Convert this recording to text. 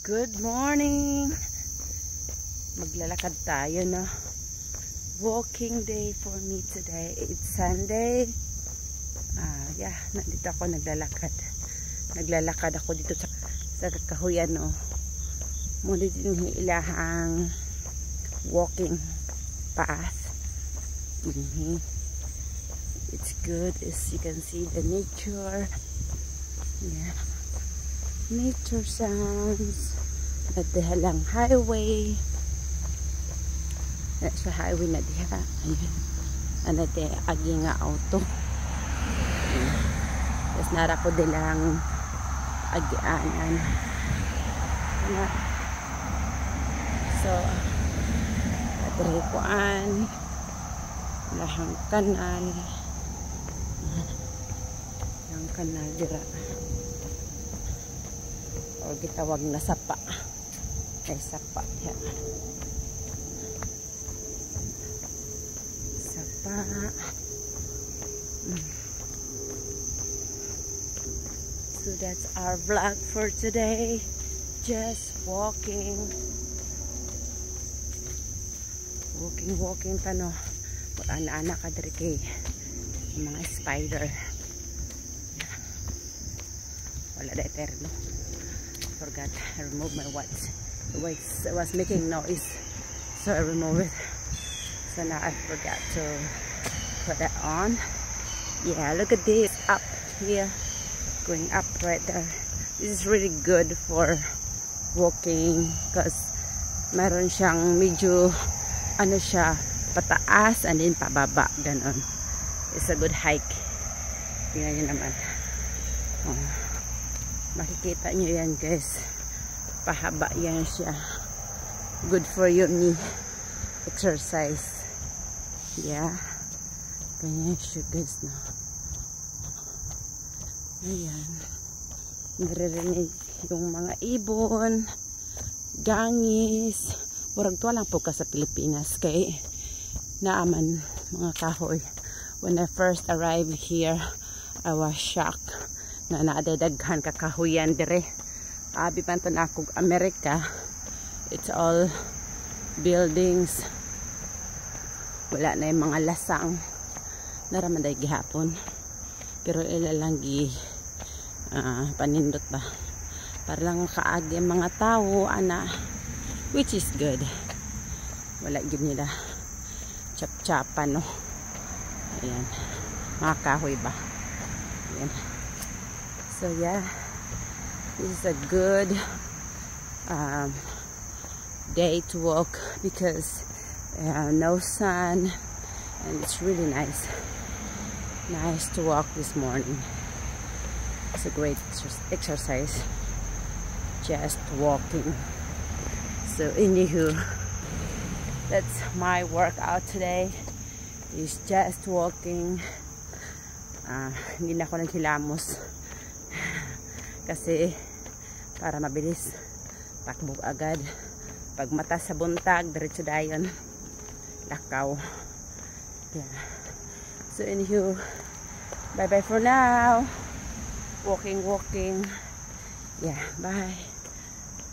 Good morning! Maglalakad tayo na. Walking day for me today. It's Sunday. Yeah, nandito ako naglalakad. Naglalakad ako dito sa kahuyan, no. Muna din ilahang walking path. It's good as you can see the nature. Yeah. Nature sounds. Nadihalang highway. Sa highway na diha. Ayan. Ano de agi nga auto. Tapos nara ko dilang agianan. So atrikuan lahang kanal. Yang kanal dira. O gitawag na sapa. Ay sapa yan. Sapa. So that's our vlog for today. Just walking. Walking tano. Mag-ana-ana ka diri kay mga spider. Wala da eterno. Forgot I removed my watch. It was making noise, so I removed it. So now I forgot to put that on. Yeah, look at this up here, going up right there. This is really good for walking because meron siyang medyo ano siya pataas and then pababa ganon. It's a good hike. Tingnan niyo naman. Makikita nyo yan guys, pahaba yan siya. Good for your knee exercise. Yeah, ganyan siya guys, no? Ayan, naririnig yung mga ibon, gangis. Murag tuwa lang po ka sa Pilipinas kay naaman mga kahoy. When I first arrived here, I was shocked na naadadaghan kakahuyan dire. Abi man to na akong Amerika, it's all buildings, wala na yung mga lasang naraman day gihapon, pero ilalang gi panindot ba para lang makaagi mga tao ana, which is good. Wala gid nila chap-chapan, no. Ayan, mga kahoy ba. Ayan. So yeah, this is a good day to walk because no sun and it's really nice to walk this morning. It's a great exercise, just walking. So anywho, that's my workout today, is just walking. Hindi na ako naghilamos kasi para mabilis takbo agad. Pag mata sa buntag diretso dayon lakaw. Yeah. So anywho, bye bye for now. Walking. Yeah, bye.